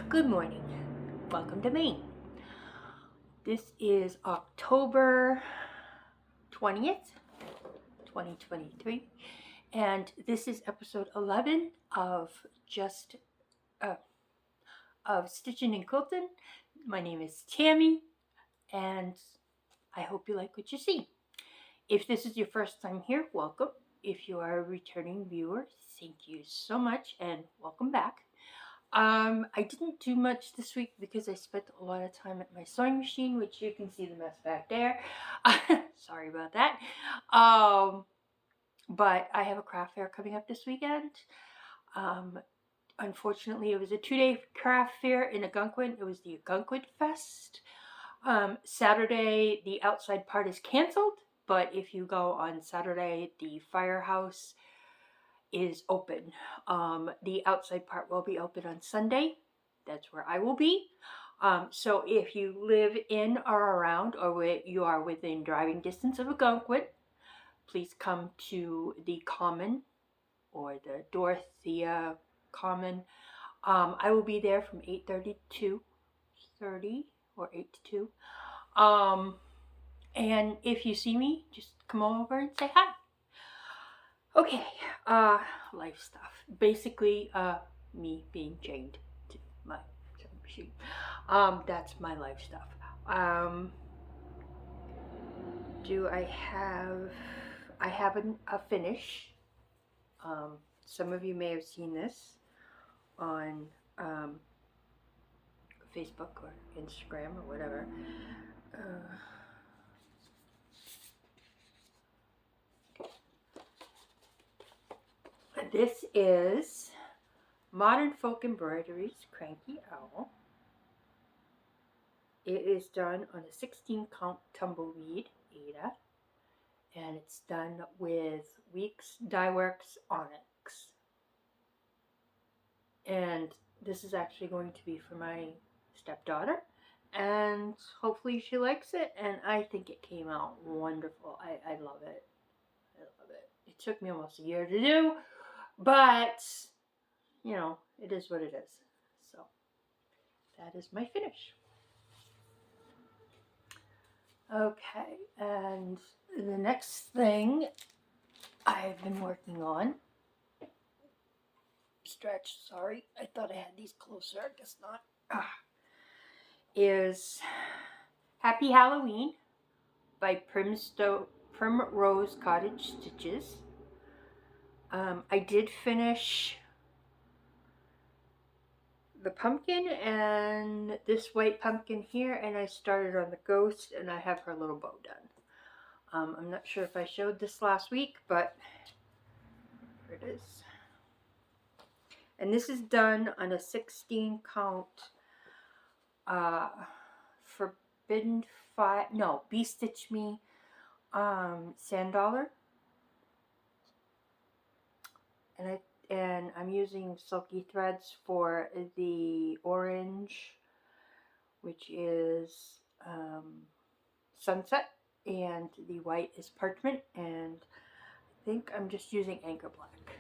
Good morning. Welcome to Maine. This is October 20th, 2023, and this is episode 11 of of Stitching and Quilting. My name is Tammy, and I hope you like what you see. If this is your first time here, welcome. If you are a returning viewer, thank you so much and welcome back. I didn't do much this week because I spent a lot of time at my sewing machine, which you can see the mess back there. Sorry about that. But I have a craft fair coming up this weekend. Unfortunately, it was a 2-day craft fair in Algonquin. It was the Algonquin Fest. Saturday, the outside part is canceled, but if you go on Saturday, the firehouse is open. The outside part will be open on Sunday. That's where I will be. So if you live in or around, or you are within driving distance of Algonquin, please come to the Common or the Dorothea Common. I will be there from 8:30 to 2:30 or 8 to 2. And if you see me, just come over and say hi. Okay, life stuff. Basically, me being chained to my sewing machine. That's my life stuff. Do I have a finish. Some of you may have seen this on Facebook or Instagram or whatever. This is Modern Folk Embroideries Cranky Owl. It is done on a 16 count tumbleweed Ada, and it's done with WIPS Dyeworks Onyx. And this is actually going to be for my stepdaughter, and hopefully she likes it, and I think it came out wonderful. I love it. I love it. It took me almost a year to do, but you know, it is what it is. So that is my finish. Okay, and the next thing I've been working on, stretch, sorry, I thought I had these closer, I guess not, is Happy Halloween by Primrose Cottage Stitches. I did finish the pumpkin and this white pumpkin here, and I started on the ghost, and I have her little bow done. I'm not sure if I showed this last week, but here it is. And this is done on a 16 count Forbidden Fire, no, Bee Stitch Me sand dollar. And I'm using silky threads for the orange, which is sunset, and the white is parchment, and I think I'm just using anchor black.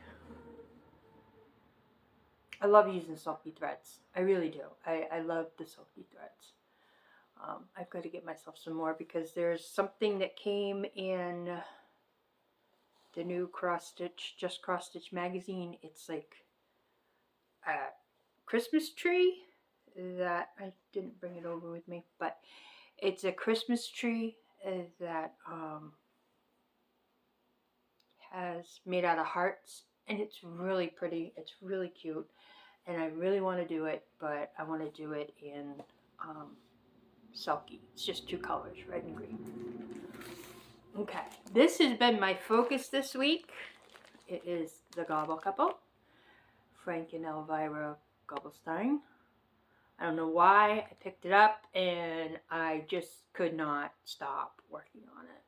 I love using silky threads. I really do. I love the silky threads. I've got to get myself some more because there's something that came in the new Just Cross Stitch magazine. It's like a Christmas tree that I didn't bring it over with me, but it's a Christmas tree that has made out of hearts, and it's really pretty. It's really cute, and I really want to do it, but I want to do it in Selkie. It's just 2 colors, red and green. Okay, this has been my focus this week. It is the Gobble Couple, Frank and Elvira Gobblestein. I don't know why I picked it up, and I just could not stop working on it.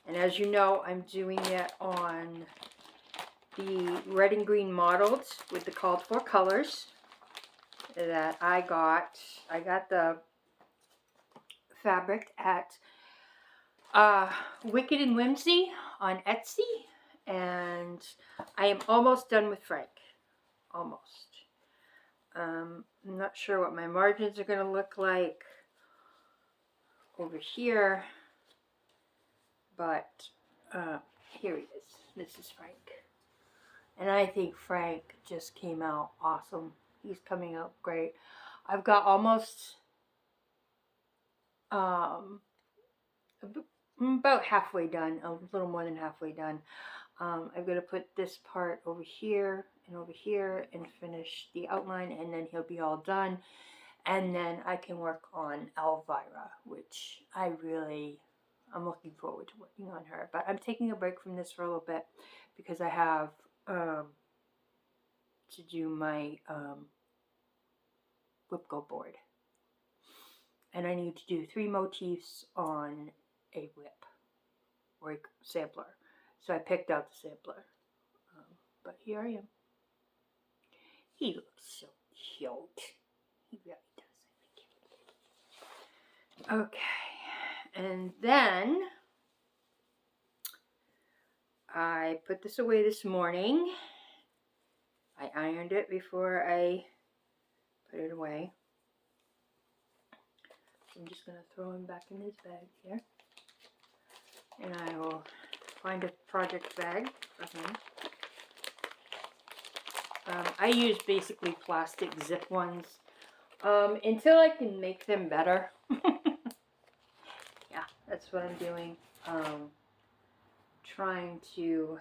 And as you know, I'm doing it on the red and green mottled with the called for colors that I got. I got the fabric at Wicked and Whimsy on Etsy, and I am almost done with Frank. Almost. I'm not sure what my margins are going to look like over here, but here he is. This is Frank. And I think Frank just came out awesome. He's coming out great. I've got almost about halfway done, a little more than halfway done. I'm going to put this part over here and finish the outline, and then he'll be all done. And then I can work on Elvira, which I'm looking forward to working on her. But I'm taking a break from this for a little bit because I have to do my WIPS board. And I need to do 3 motifs on a whip or a sampler. So I picked out the sampler. But here I am. He looks so cute. He really does. Okay. And then I put this away this morning. I ironed it before I put it away. So I'm just going to throw him back in his bag here. And I will find a project bag for him. I use basically plastic zip ones until I can make them better. Yeah, that's what I'm doing. Trying to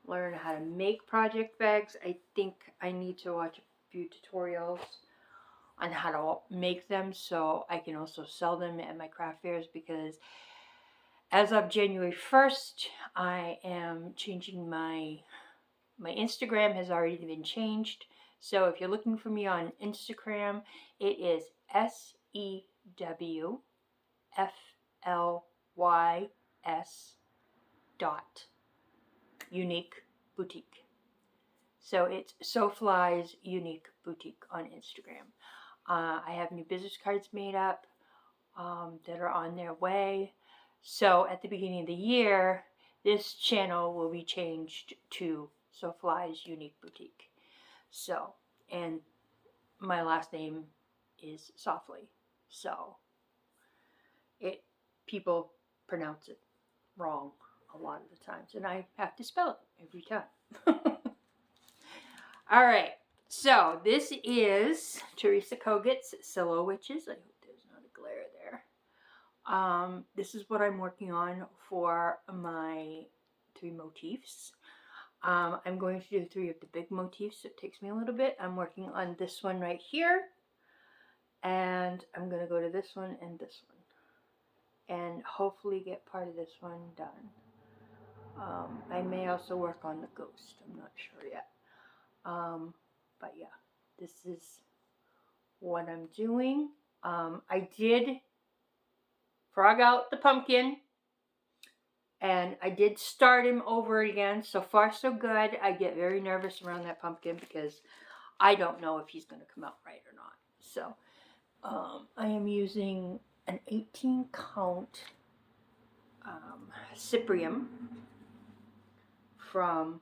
learn how to make project bags. I think I need to watch a few tutorials on how to make them so I can also sell them at my craft fairs, because as of January 1st, I am changing my Instagram has already been changed. So if you're looking for me on Instagram, it is SEWFLYS.unique boutique. So it's SoFly's Unique Boutique on Instagram. I have new business cards made up that are on their way. So at the beginning of the year, this channel will be changed to SoFly's Unique Boutique. So, and my last name is Softly. So, people pronounce it wrong a lot of the times, and I have to spell it every time. All right. So this is Teresa Kogut's Silo Witches. I hope there's not a glare there. This is what I'm working on for my 3 motifs. I'm going to do 3 of the big motifs, so it takes me a little bit. I'm working on this one right here, and I'm going to go to this one and this one, and hopefully get part of this one done. I may also work on the ghost. I'm not sure yet. But yeah, this is what I'm doing. I did frog out the pumpkin, and I did start him over again. So far so good. I get very nervous around that pumpkin because I don't know if he's going to come out right or not. So I am using an 18 count Cyprium from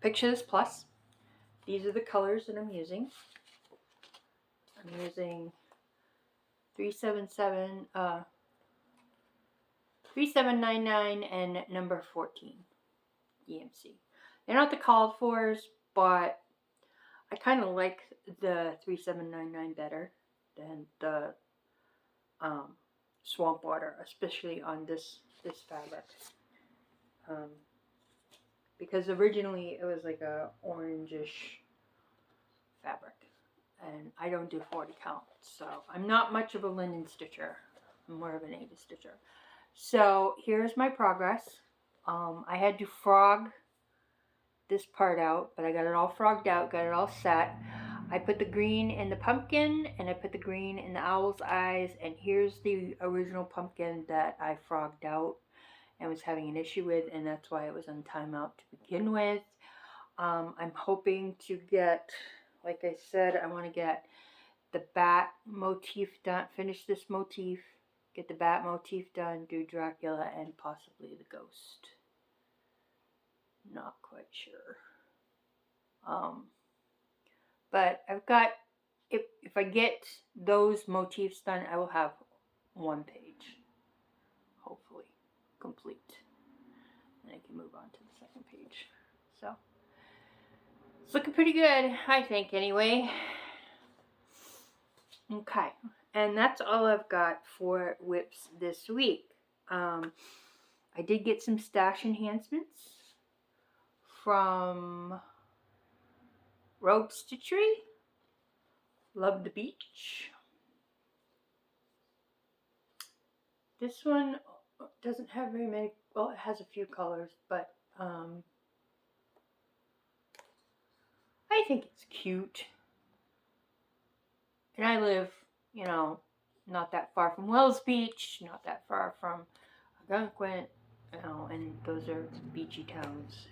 Pictures Plus. These are the colors that I'm using. I'm using 3799 and number 14 EMC. They're not the called fors, but I kind of like the 3799 better than the swamp water, especially on this fabric. Because originally it was like a orangish fabric, and I don't do 40 count, so I'm not much of a linen stitcher. I'm more of an 80 stitcher. So here's my progress. I had to frog this part out, but I got it all frogged out, got it all set. I put the green in the pumpkin, and I put the green in the owl's eyes, and here's the original pumpkin that I frogged out and was having an issue with, and that's why it was on timeout to begin with. I'm hoping to get, like I said, I want to get the bat motif done, finish this motif, get the bat motif done, do Dracula, and possibly the ghost. not quite sure. But I've got, if I get those motifs done, I will have one page, hopefully, complete. And I can move on to the second page. So, it's looking pretty good, I think, anyway. Okay, and that's all I've got for WIPS this week. I did get some stash enhancements from Rogue Stitchery. Love the Beach. This one doesn't have very many, well, it has a few colors, but I think it's cute. And I live, you know, not that far from Wells Beach, not that far from Algonquin, you know, and those are beachy towns.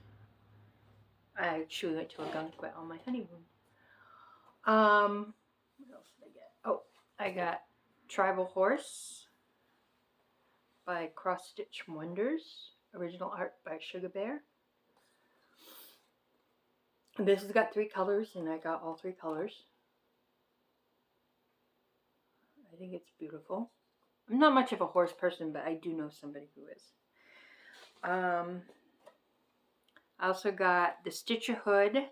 I actually went to Algonquin on my honeymoon. What else did I get? Oh, I got Tribal Horse by Cross Stitch Wonders. Original art by Sugar Bear. This has got 3 colors, and I got all 3 colors. I think it's beautiful. I'm not much of a horse person, but I do know somebody who is. I also got the Stitcher Hood.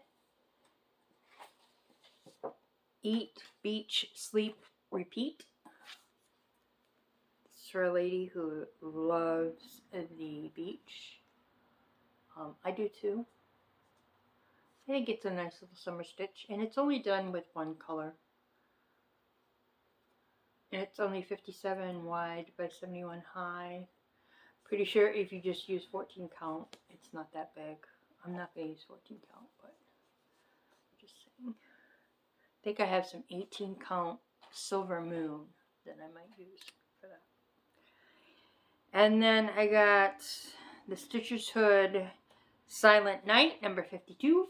Eat, Beach, Sleep, Repeat. It's for a lady who loves the beach. I do too. I think it's a nice little summer stitch, and it's only done with 1 color. And it's only 57 wide by 71 high. Pretty sure if you just use 14 count, it's not that big. I'm not going to use 14 count, but just saying. I think I have some 18 count Silver Moon that I might use for that. And then I got the Stitcher's Hood Silent Night, number 52.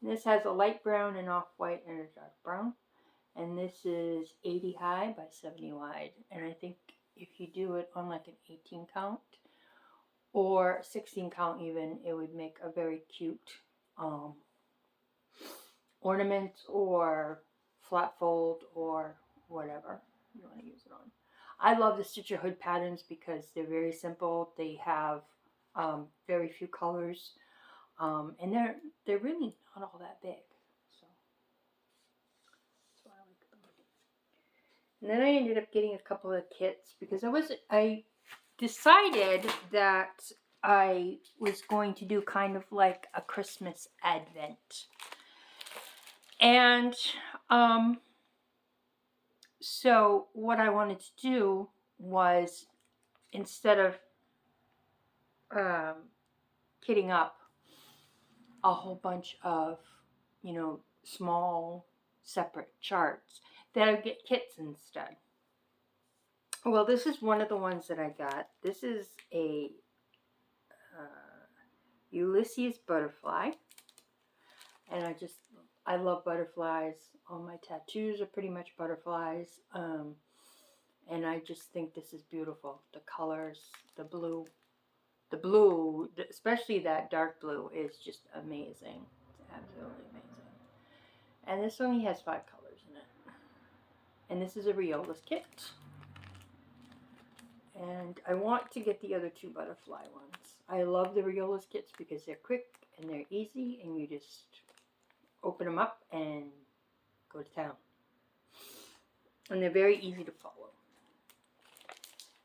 And this has a light brown and off-white and a dark brown. And this is 80 high by 70 wide. And I think if you do it on like an 18 count or 16 count even, it would make a very cute ornament or flat fold or whatever you want to use it on. I love the Stitcher Hood patterns because they're very simple. They have very few colors, and they're really not all that big. So that's why I like them. And then I ended up getting a couple of kits because I decided that I was going to do kind of like a Christmas advent. And so what I wanted to do was, instead of kitting up a whole bunch of, you know, small separate charts, that I would get kits instead. Well, this is one of the ones that I got. This is a Ulysses butterfly, and I love butterflies. All my tattoos are pretty much butterflies, and I just think this is beautiful. The colors, the blue, especially that dark blue, is just amazing. It's absolutely amazing. And this only has 5 colors in it. And this is a Riola's kit. And I want to get the other 2 butterfly ones. I love the Riola's kits because they're quick and they're easy, and you just open them up and go to town. And they're very easy to follow.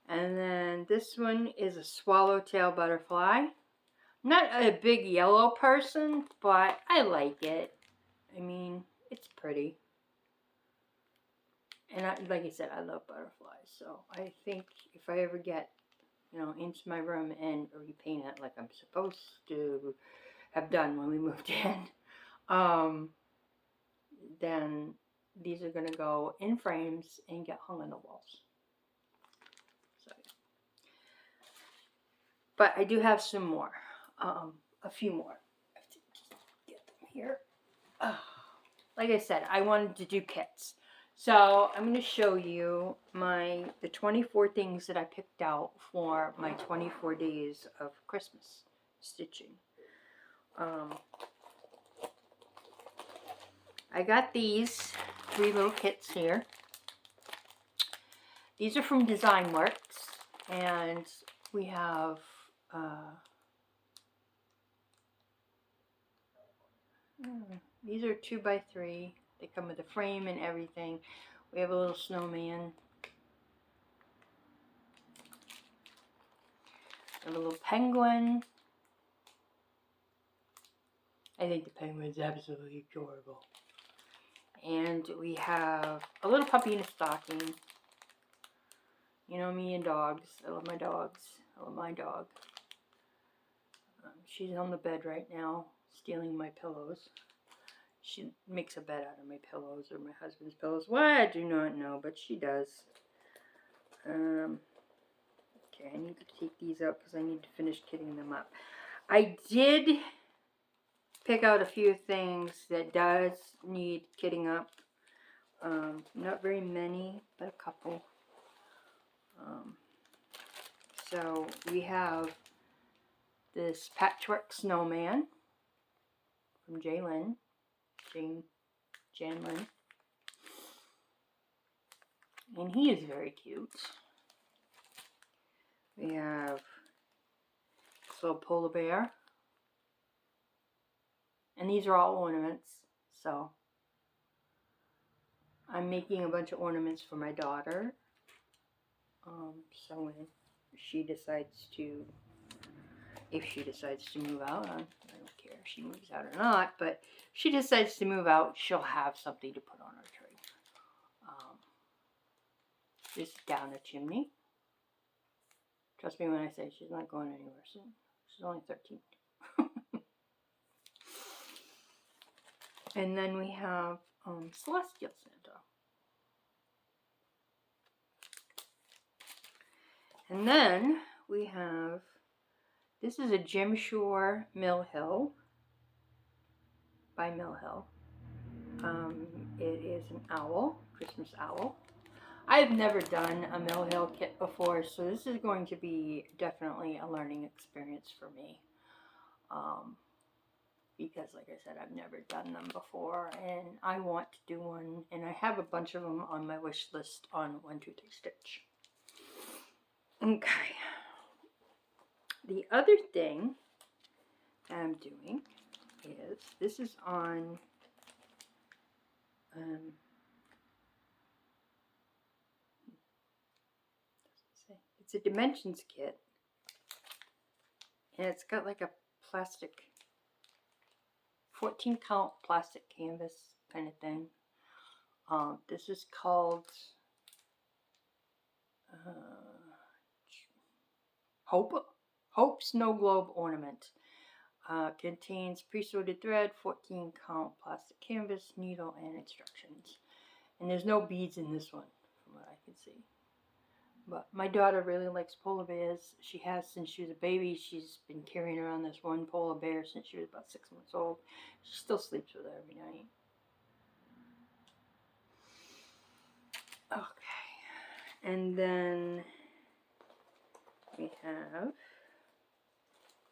And then this one is a swallowtail butterfly. I'm not a big yellow person, but I like it. I mean, it's pretty. And like I said, I love butterflies. So I think if I ever get, you know, into my room and repaint it like I'm supposed to have done when we moved in, then these are going to go in frames and get hung on the walls. So, but I do have some more, a few more. I have to just get them here. Like I said, I wanted to do kits. So I'm going to show you the 24 things that I picked out for my 24 days of Christmas stitching. I got these 3 little kits here. These are from Design Works, and we have these are 2x3. They come with a frame and everything. We have a little snowman. We have a little penguin. I think the penguin is absolutely adorable. And we have a little puppy in a stocking. You know me and dogs. I love my dogs. I love my dog. She's on the bed right now, stealing my pillows. She makes a bed out of my pillows or my husband's pillows. Why, I do not know, but she does. Okay, I need to take these out because I need to finish kitting them up. I did pick out a few things that does need kitting up. Not very many, but a couple. So we have this patchwork snowman from Jan Lynn. And he is very cute. We have this little polar bear. And these are all ornaments. So I'm making a bunch of ornaments for my daughter. So when she decides to, if she decides to move out, I don't care if she moves out or not, but if she decides to move out, she'll have something to put on her tree. This is down a chimney. Trust me when I say she's not going anywhere soon. She's only 13. And then we have Celestial Santa. And then we have, this is a Jim Shore Mill Hill by Mill Hill. It is an owl, Christmas owl. I've never done a Mill Hill kit before, so this is going to be definitely a learning experience for me. Because like I said, I've never done them before, and I want to do one, and I have a bunch of them on my wish list on 123 Stitch. Okay. The other thing I'm doing is, this is on it's a dimensions kit, and it's got like a plastic 14 count plastic canvas kind of thing. This is called Hope Snow Globe Ornament. Contains pre-sorted thread, 14 count plastic canvas, needle, and instructions. And there's no beads in this one, from what I can see. But my daughter really likes polar bears. She has since she was a baby. She's been carrying around this one polar bear since she was about 6 months old. She still sleeps with her every night. Okay. And then we have,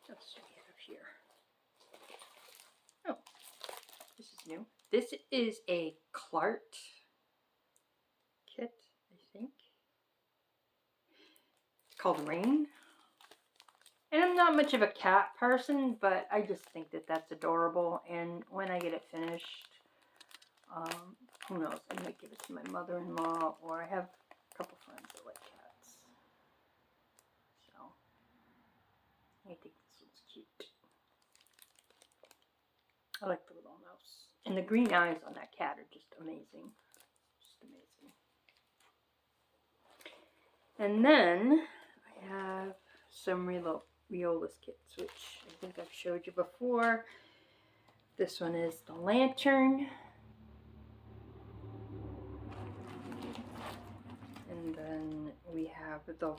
what else do we have here? Oh, this is new. This is a Clark kit, I think. It's called Rain. And I'm not much of a cat person, but I just think that that's adorable. And when I get it finished, who knows, I might give it to my mother-in-law, or I have a couple friends that like cats. So, I think this one's cute. I like the little mouse. And the green eyes on that cat are just amazing. Just amazing. And then I have some Riolas kits, which I think I've showed you before. This one is the lantern. And then we have the, I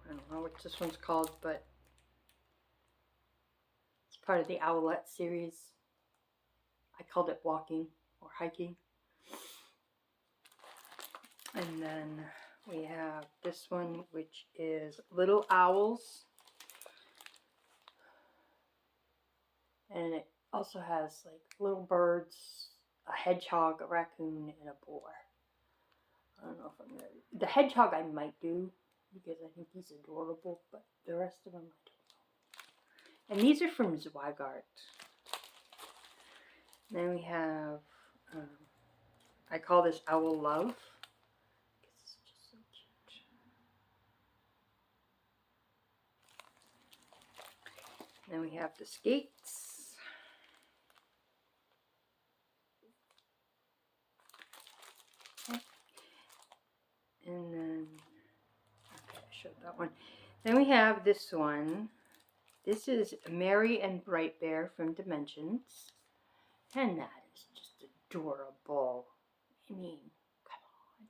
don't know what this one's called, but it's part of the Owlette series. I called it walking or hiking. And then we have this one, which is Little Owls. And it also has like little birds, a hedgehog, a raccoon, and a boar. I don't know if I'm gonna. The hedgehog I might do because I think he's adorable, but the rest of them I don't know. And these are from Zweigart. Then we have, I call this Owl Love. It's just so cute. Then we have the skates. And then, okay, I showed that one. Then we have this one. This is Mary and Bright Bear from Dimensions. And that is just adorable. I mean, come on.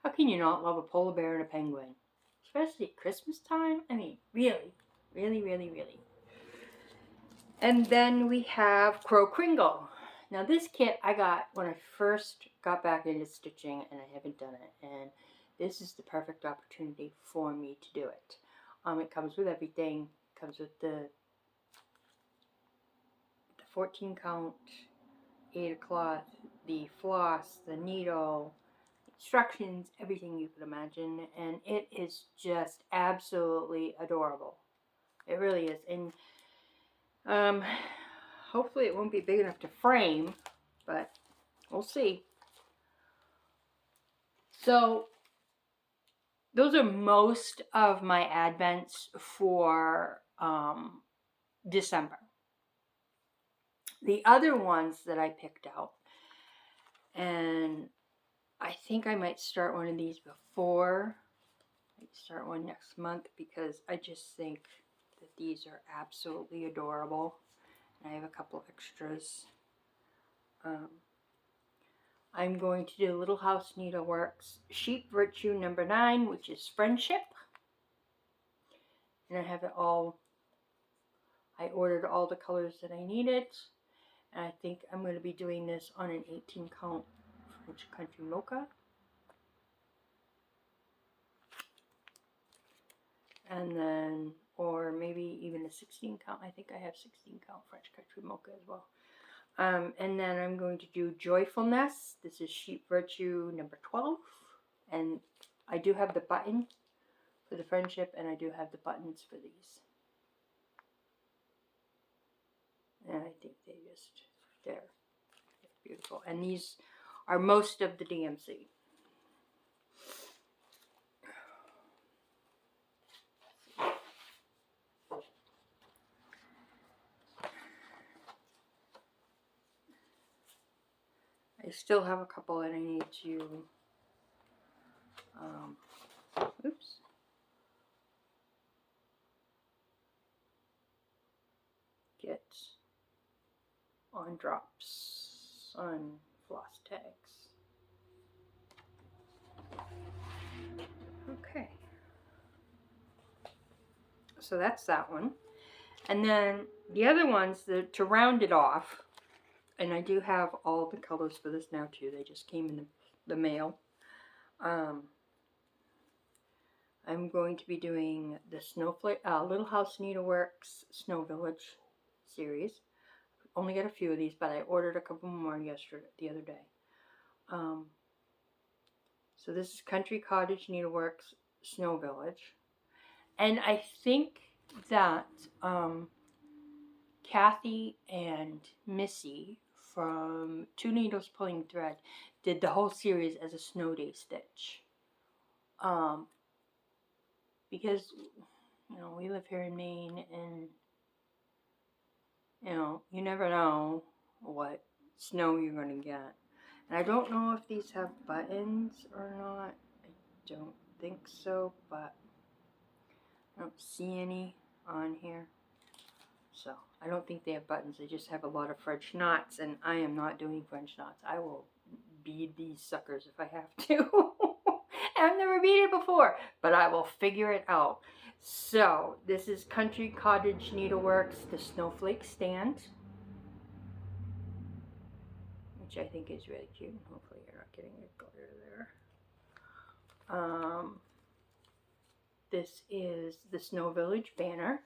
How can you not love a polar bear and a penguin? Especially at Christmas time? I mean, really. Really, really, really. And then we have Crow Kringle. Now this kit I got when I first got back into stitching, and I haven't done it. And this is the perfect opportunity for me to do it. It comes with everything. It comes with the 14 count, 8 o'clock, the floss, the needle, instructions, everything you could imagine. And it is just absolutely adorable. It really is. And hopefully it won't be big enough to frame, but we'll see. So those are most of my advents for December. The other ones that I picked out, and I think I might start one of these before I start one next month, because I just think that these are absolutely adorable. And I have a couple extras. I'm going to do Little House Needleworks Sheep Virtue number 9, which is Friendship. And I have it all, I ordered all the colors that I needed. And I think I'm going to be doing this on an 18 count French Country Mocha. And then, or maybe even a 16 count. I think I have 16 count French Country Mocha as well. And then I'm going to do Joyfulness. This is Sheep Virtue number 12. And I do have the button for the Friendship, and I do have the buttons for these. And I think they're beautiful. And these are most of the DMC. I still have a couple that I need to, get on drops on floss tags. Okay. So that's that one. And then the other ones, to round it off, and I do have all the colors for this now too. They just came in the mail. I'm going to be doing the Snowflake, Little House Needleworks Snow Village series. Only got a few of these, but I ordered a couple more the other day. So this is Country Cottage Needleworks Snow Village. And I think that Kathy and Missy from Two Needles Pulling Thread did the whole series as a snow day stitch. Because, you know, we live here in Maine, and, you know, you never know what snow you're going to get. And I don't know if these have buttons or not. I don't think so, but I don't see any on here. So, I don't think they have buttons. They just have a lot of French knots, and I am not doing French knots. I will bead these suckers if I have to. I've never beaded before, but I will figure it out. So, this is Country Cottage Needleworks, the Snowflake Stand, which I think is really cute. Hopefully you're not getting a glitter there. This is the Snow Village banner.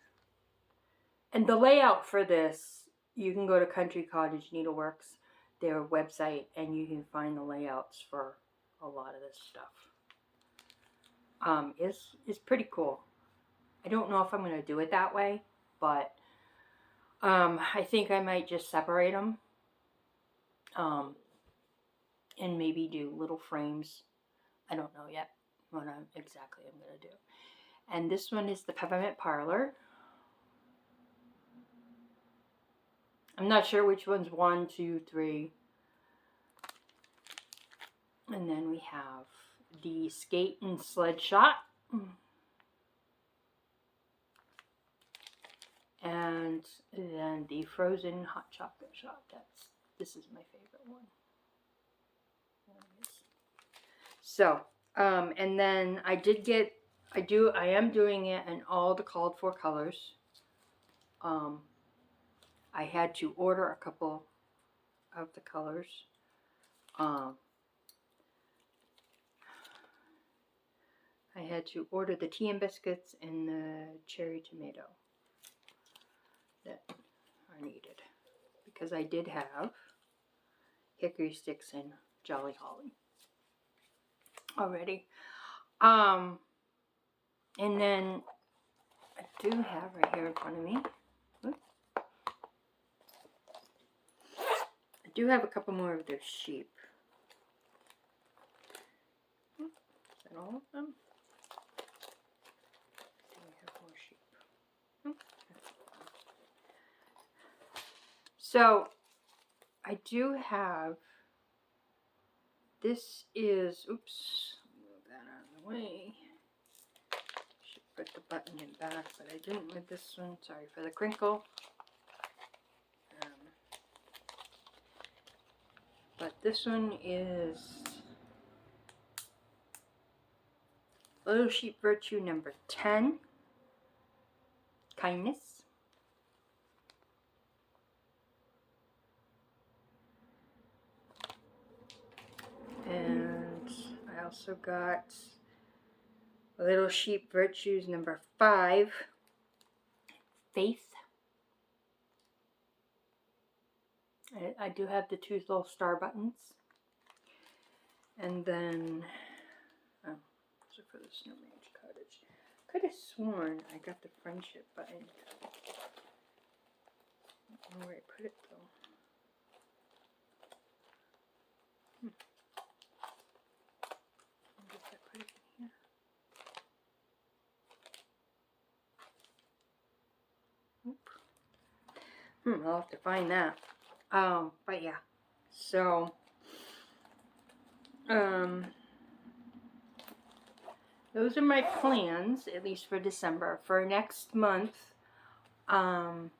And the layout for this, you can go to Country Cottage Needleworks, their website, and you can find the layouts for a lot of this stuff. It's pretty cool. I don't know if I'm going to do it that way, but I think I might just separate them and maybe do little frames. I don't know yet what exactly I'm going to do. And this one is the Peppermint Parlor. I'm not sure which one's 1, 2, 3. And then we have the Skate and Sled Shot. And then the Frozen Hot Chocolate Shot. This is my favorite one. So, and then I am doing it in all the called for colors. I had to order a couple of the colors. I had to order the tea and biscuits and the cherry tomato that are needed, because I did have hickory sticks and jolly holly already. And then I do have right here in front of me, I do have a couple more of their sheep. Is that all of them? Do we have more sheep? So I do have, this is, oops, move that out of the way. Should put the button in back, but I didn't with this one. Sorry for the crinkle. But this one is Little Sheep Virtue number 10, Kindness. And I also got Little Sheep Virtues number 5, Faith. I do have the 2 little star buttons. And then, so for the Snowman's Cottage. Could have sworn I got the friendship button. I don't know where I put it though. I guess I put it in here. I'll have to find that. But yeah, so, those are my plans, at least for December. For next month, for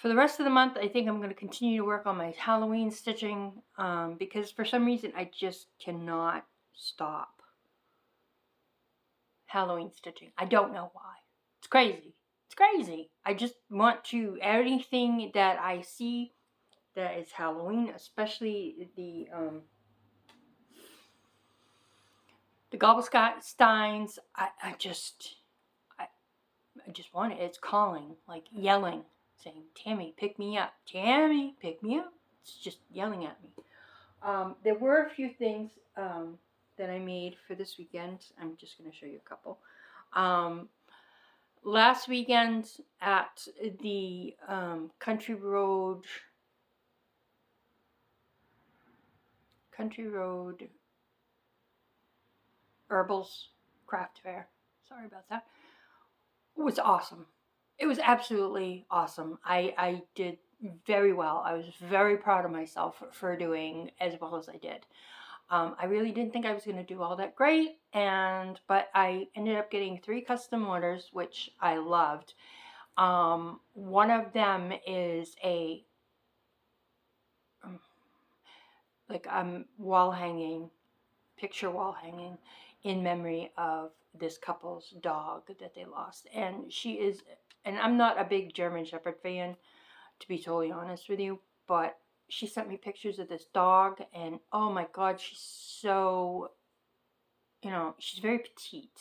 the rest of the month, I think I'm going to continue to work on my Halloween stitching, because for some reason I just cannot stop Halloween stitching. I don't know why. It's crazy. It's crazy. I just want to, anything that I see that is Halloween, especially the Gobblesteins, I just want it. It's calling, like yelling, saying, Tammy, pick me up. Tammy, pick me up. It's just yelling at me. There were a few things that I made for this weekend. I'm just going to show you a couple. Last weekend at the Country Road Herbals Craft Fair, sorry about that, was awesome. It was absolutely awesome. I did very well. I was very proud of myself for doing as well as I did. I really didn't think I was going to do all that great, but I ended up getting 3 custom orders, which I loved. One of them is a picture wall hanging in memory of this couple's dog that they lost. And I'm not a big German Shepherd fan, to be totally honest with you, but she sent me pictures of this dog, and oh my God, she's so, she's very petite.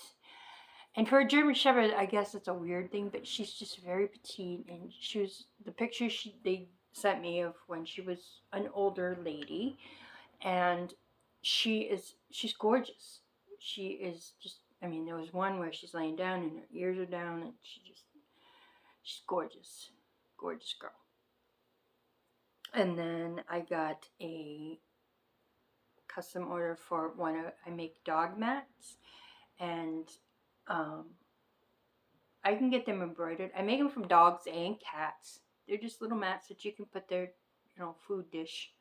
And for a German Shepherd, I guess it's a weird thing, but she's just very petite. And she was, the picture they sent me of when she was an older lady, and she's gorgeous. She is just, I mean, there was one where she's laying down and her ears are down, and she's gorgeous. Gorgeous girl. And then I got a custom order for I make dog mats, and I can get them embroidered. I make them from dogs and cats. They're just little mats that you can put their, food dish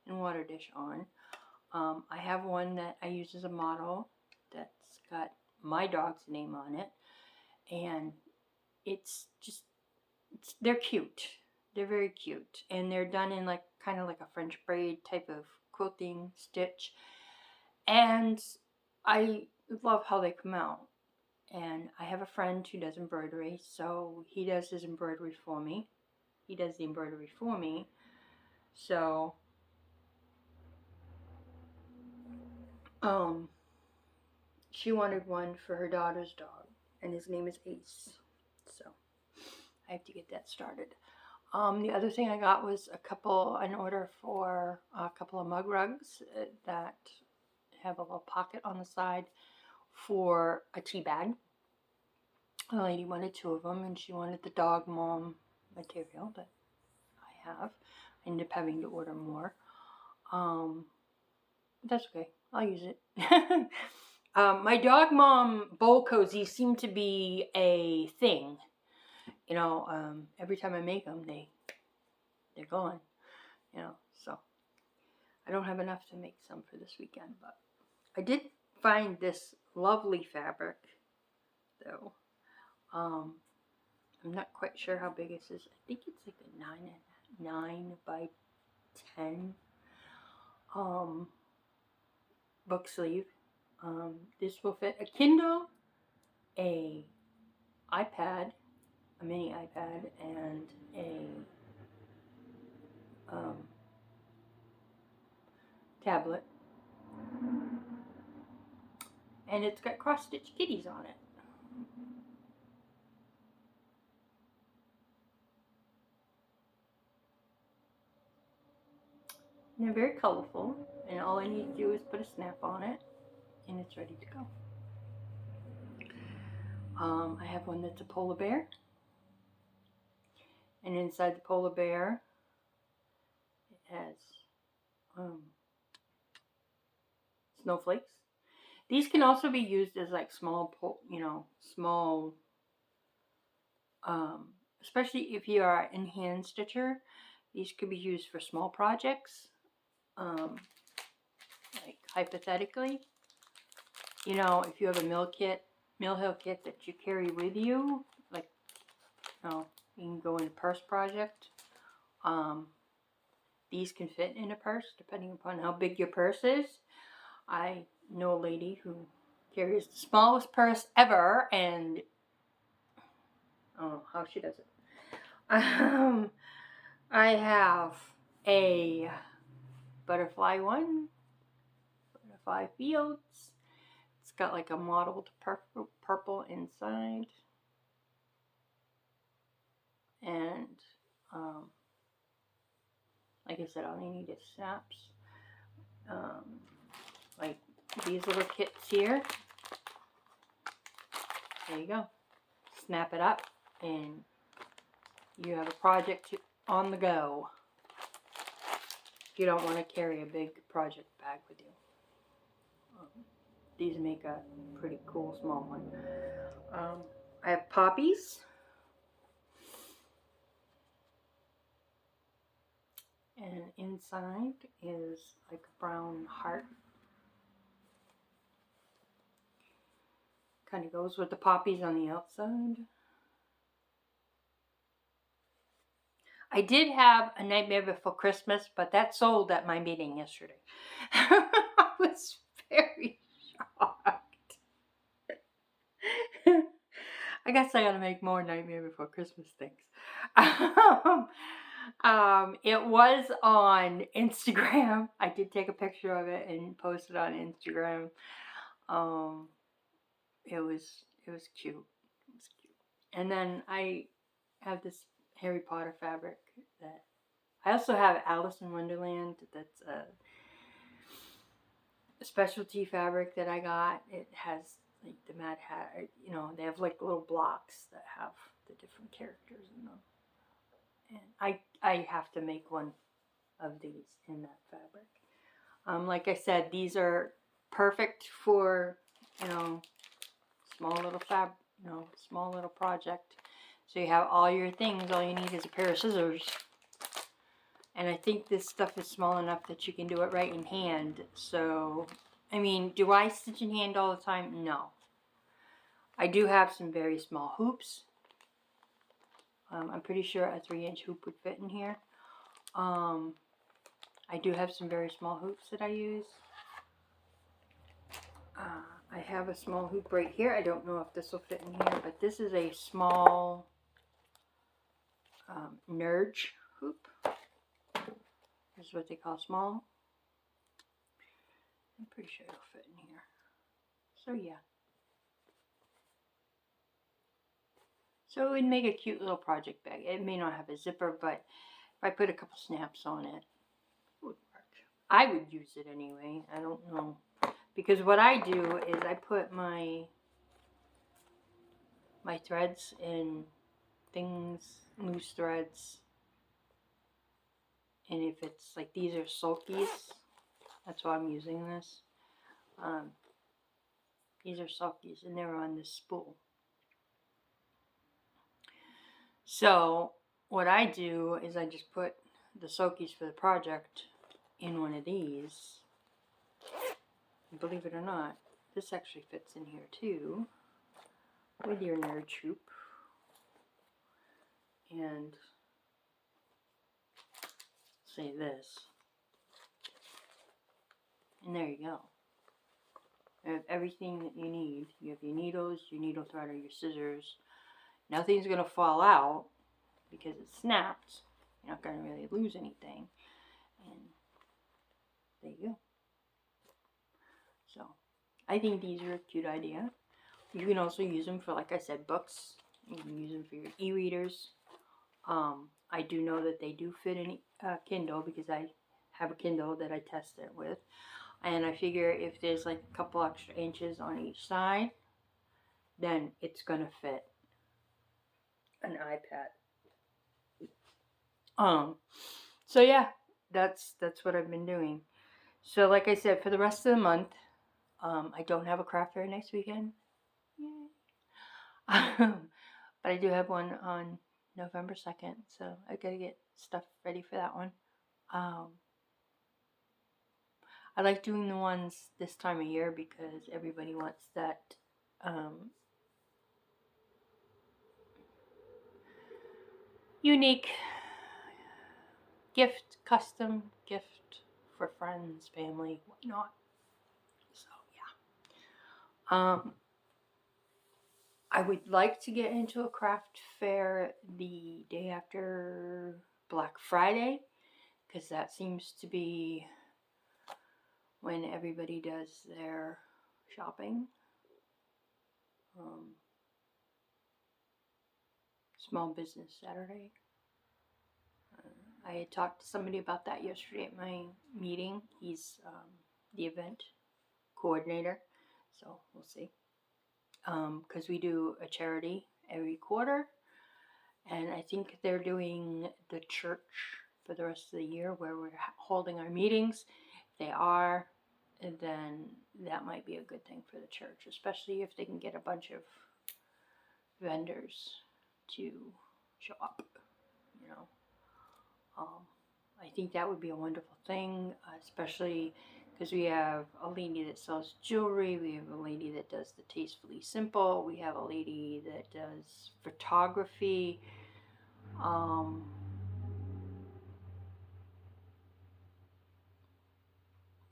and water dish on. I have one that I use as a model that's got my dog's name on it, and they're cute. They're very cute, and they're done in like kind of like a French braid type of quilting stitch, and I love how they come out. And I have a friend who does embroidery, so he does his embroidery for me. He does the embroidery for me. So, she wanted one for her daughter's dog, and his name is Ace. So, I have to get that started. The other thing I got was an order for a couple of mug rugs that have a little pocket on the side for a tea bag. The lady wanted 2 of them, and she wanted the dog mom material that I have. I ended up having to order more. But that's okay. I'll use it. My dog mom bowl cozies seem to be a thing. Every time I make them, they're gone. So I don't have enough to make some for this weekend, but I did find this lovely fabric, though. I'm not quite sure how big this is. I think it's like a 9 by 10 book sleeve. This will fit a Kindle, a iPad, a mini iPad, and a tablet. And it's got cross-stitch kitties on it. And they're very colorful, and all I need to do is put a snap on it, and it's ready to go. I have one that's a polar bear, and inside the polar bear it has snowflakes. These can also be used as like small, especially if you are in hand stitcher. These could be used for small projects. Like hypothetically, if you have a Mill Hill kit that you carry with you, like, you can go in a purse project. These can fit in a purse depending upon how big your purse is. I know a lady who carries the smallest purse ever, and I don't know how she does it. I have a butterfly one, butterfly fields. It's got like a mottled purple inside, and like I said, all you need is snaps. Like these little kits here. There you go. Snap it up, and you have a project on the go. If you don't want to carry a big project bag with you. These make a pretty cool small one. I have poppies. And inside is like a brown heart. Kind of goes with the poppies on the outside. I did have A Nightmare Before Christmas, but that sold at my meeting yesterday. I was very shocked. I guess I gotta make more Nightmare Before Christmas things. It was on Instagram. I did take a picture of it and post it on Instagram. It was It was cute. It was cute. And then I have this Harry Potter fabric that I also have Alice in Wonderland. That's a specialty fabric that I got. It has like the Mad Hatter, you know, they have like little blocks that have the different characters in them. And I have to make one of these in that fabric. Like I said, these are perfect for, you know, small little project. So you have all your things, all you need is a pair of scissors. And I think this stuff is small enough that you can do it right in hand. So, I mean, do I stitch in hand all the time? No. I do have some very small hoops. I'm pretty sure a 3-inch hoop would fit in here. I do have some very small hoops that I use. I have a small hoop right here. I don't know if this will fit in here, but this is a small nurge hoop. This is what they call small. I'm pretty sure it'll fit in here. So yeah. So it would make a cute little project bag. It may not have a zipper, but if I put a couple snaps on it, it would work. I would use it anyway. I don't know. Because what I do is I put my threads in things, loose threads. And if it's like these are sulkies, that's why I'm using this. These are sulkies and they're on this spool. So what I do is I just put the sulkies for the project in one of these. Believe it or not, this actually fits in here too with your nerd hoop. And say this. And there you go. You have everything that you need. You have your needles, your needle thread, or your scissors. Nothing's going to fall out because it snapped. You're not going to really lose anything. And there you go. So, I think these are a cute idea. You can also use them for, like I said, books. You can use them for your e-readers. I do know that they do fit in Kindle because I have a Kindle that I test it with. And I figure if there's like a couple extra inches on each side, then it's going to fit an iPad. So yeah, that's what I've been doing. So like I said, for the rest of the month, I don't have a craft fair next weekend. Yay. But I do have one on November 2nd, so I gotta get stuff ready for that one. I like doing the ones this time of year because everybody wants that unique gift, custom gift for friends, family, whatnot. So yeah. I would like to get into a craft fair the day after Black Friday because that seems to be when everybody does their shopping. Small Business Saturday. I had talked to somebody about that yesterday at my meeting. He's the event coordinator, so we'll see. Because we do a charity every quarter, and I think they're doing the church for the rest of the year where we're holding our meetings. If they are, then that might be a good thing for the church, especially if they can get a bunch of vendors to show up, you know. I think that would be a wonderful thing, especially because we have a lady that sells jewelry, we have a lady that does the Tastefully Simple, we have a lady that does photography.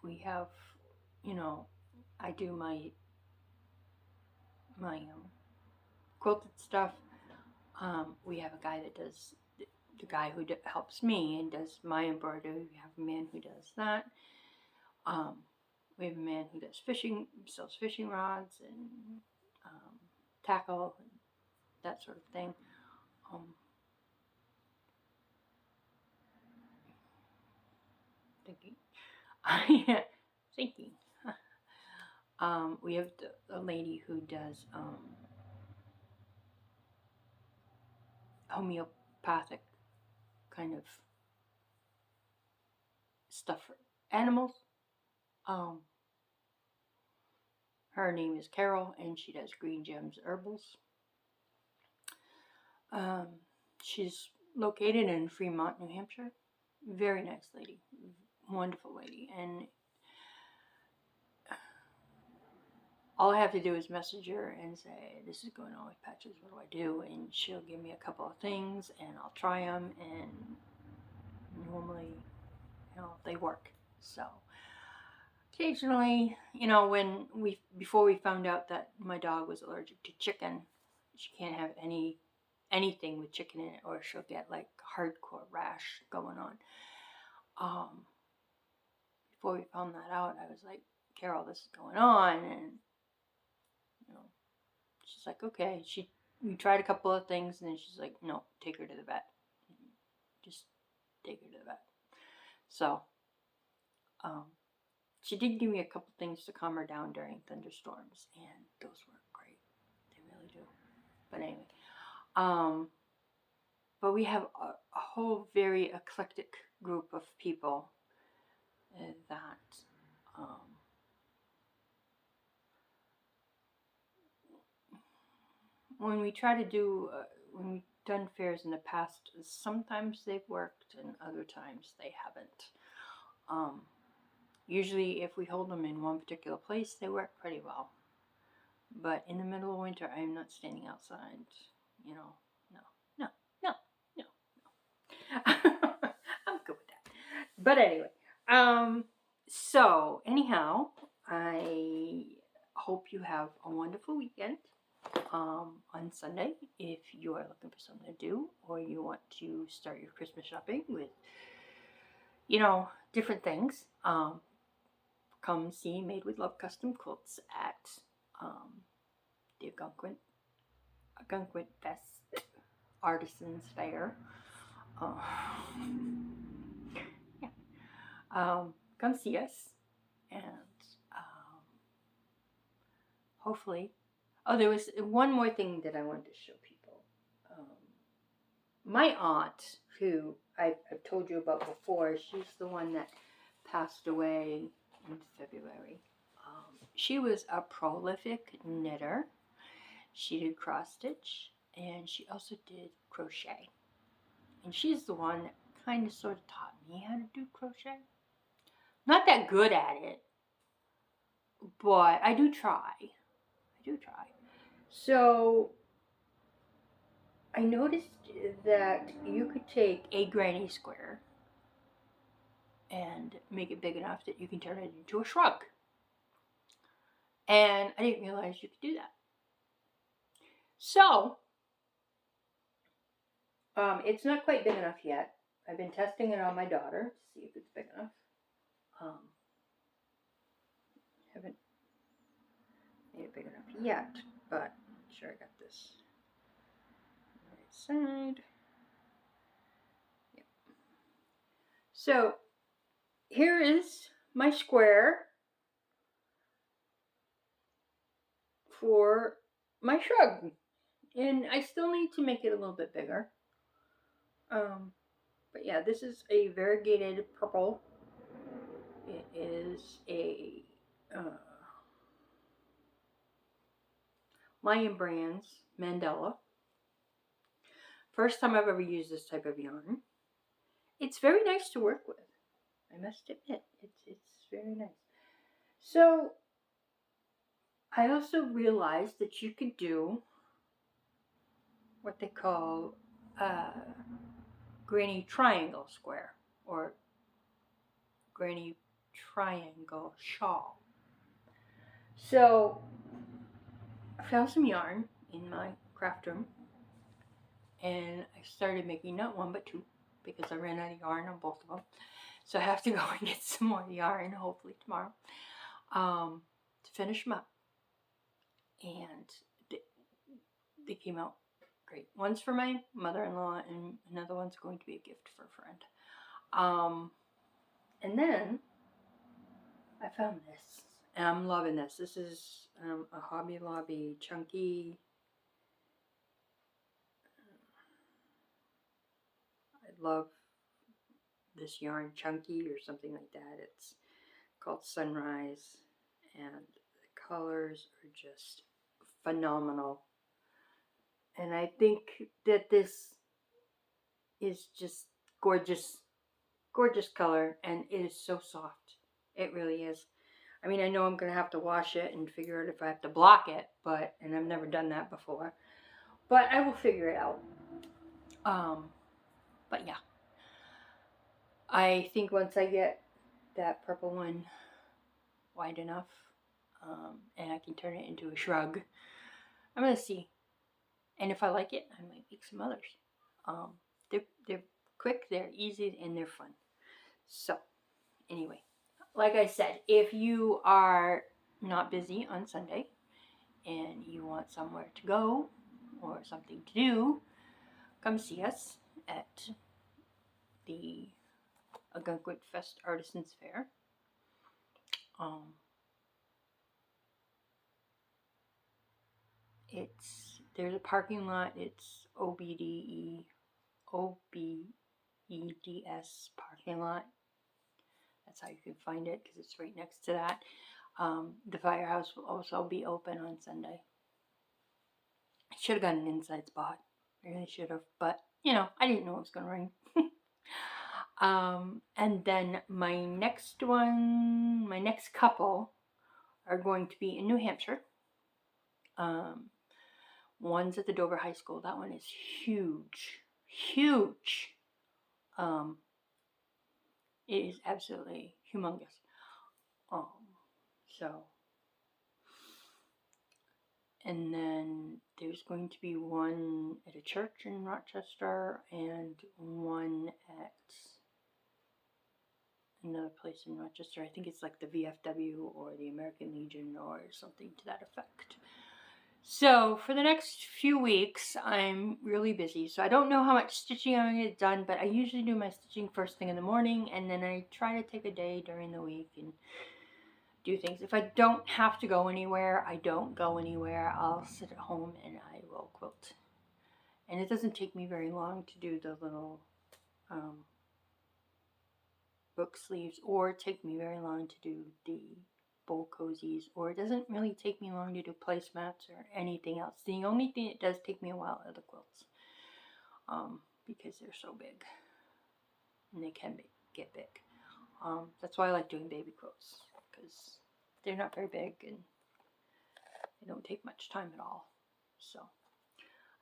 We have, you know, I do my quilted stuff. We have a guy that does the guy who helps me and does my embroidery. We have a man who does that. We have a man who does fishing, sells fishing rods and tackle, that sort of thing. Thinking. Thinking. We have a lady who does homeopathic kind of stuff for animals. Her name is Carol, and she does Green Gems Herbals. She's located in Fremont, New Hampshire. Very nice lady, wonderful lady, and all I have to do is message her and say, this is going on with patches, what do I do? And she'll give me a couple of things, and I'll try them, and normally, they work. So occasionally, before we found out that my dog was allergic to chicken, she can't have anything with chicken in it, or she'll get like hardcore rash going on. Before we found that out, I was like, Carol, this is going on, and she's like, okay. We tried a couple of things, and then she's like, no, take her to the vet. Just take her to the vet. So, she did give me a couple things to calm her down during thunderstorms, and those work great. They really do. But anyway, but we have a whole very eclectic group of people that when we try to do, when we've done fairs in the past, sometimes they've worked and other times they haven't. Usually if we hold them in one particular place, they work pretty well. But in the middle of winter, I am not standing outside, no. I'm good with that. But anyway, so anyhow, I hope you have a wonderful weekend. On Sunday, if you are looking for something to do, or you want to start your Christmas shopping with, different things, come see Made with Love Custom Quilts at the Algonquin Fest Artisans Fair. Come see us, and hopefully. Oh, there was one more thing that I wanted to show people. My aunt, who I've told you about before, she's the one that passed away in February. She was a prolific knitter. She did cross stitch, and she also did crochet. And she's the one that kind of sort of taught me how to do crochet. Not that good at it, but I do try. So I noticed that you could take a granny square and make it big enough that you can turn it into a shrug. And I didn't realize you could do that. So, it's not quite big enough yet. I've been testing it on my daughter to see if it's big enough. Haven't made it big enough yet, but I'm sure I got this on the right side. Yep. So, here is my square for my shrug, and I still need to make it a little bit bigger. But yeah, this is a variegated purple. It is a Lion Brands Mandela. First time I've ever used this type of yarn. It's very nice to work with, I must admit. It's very nice. So I also realized that you could do what they call granny triangle square, or granny triangle shawl. So I found some yarn in my craft room, and I started making not one but two, because I ran out of yarn on both of them. So I have to go and get some more yarn, hopefully tomorrow, to finish them up. And they came out great. One's for my mother-in-law, and another one's going to be a gift for a friend. And then I found this, and I'm loving this. This is a Hobby Lobby chunky. I love this yarn, chunky or something like that. It's called Sunrise, and the colors are just phenomenal. And I think that this is just gorgeous, gorgeous color, and it is so soft. It really is. I mean, I know I'm going to have to wash it and figure out if I have to block it, and I've never done that before, but I will figure it out. But yeah, I think once I get that purple one wide enough, and I can turn it into a shrug, I'm going to see. And if I like it, I might make some others. They're quick, they're easy, and they're fun. So, anyway, like I said, if you are not busy on Sunday and you want somewhere to go or something to do, come see us at the Algonquin Fest Artisans Fair. There's a parking lot. It's OBDES parking lot. That's how you can find it, because it's right next to that. The firehouse will also be open on Sunday. I should have got an inside spot. I really should have, but I didn't know it was going to rain. And then my next couple are going to be in New Hampshire. One's at the Dover High School. That one is huge. Huge. It is absolutely humongous. And then there's going to be one at a church in Rochester and one at another place in Rochester. I think it's like the VFW or the American Legion or something to that effect. So for the next few weeks, I'm really busy. So I don't know how much stitching I'm going to get done, but I usually do my stitching first thing in the morning, and then I try to take a day during the week and do things. If I don't have to go anywhere, I don't go anywhere. I'll sit at home and I will quilt. And it doesn't take me very long to do the little book sleeves, or take me very long to do the bowl cozies, or it doesn't really take me long to do placemats or anything else. The only thing that does take me a while are the quilts, because they're so big and they can get big. That's why I like doing baby quilts, because they're not very big and they don't take much time at all. So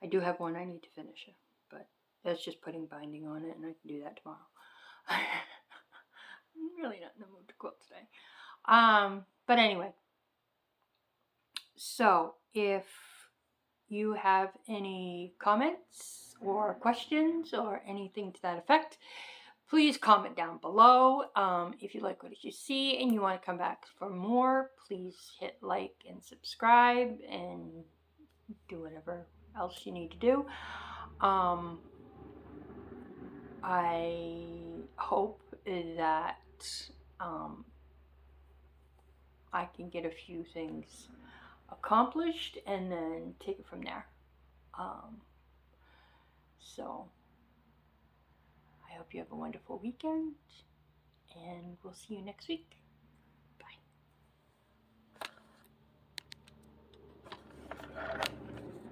I do have one I need to finish, but that's just putting binding on it, and I can do that tomorrow. I'm really not in the mood to quilt today. But anyway, so if you have any comments or questions or anything to that effect, please comment down below. If you like what you see and you want to come back for more, please hit like and subscribe and do whatever else you need to do. I hope that I can get a few things accomplished and then take it from there. So I hope you have a wonderful weekend, and we'll see you next week.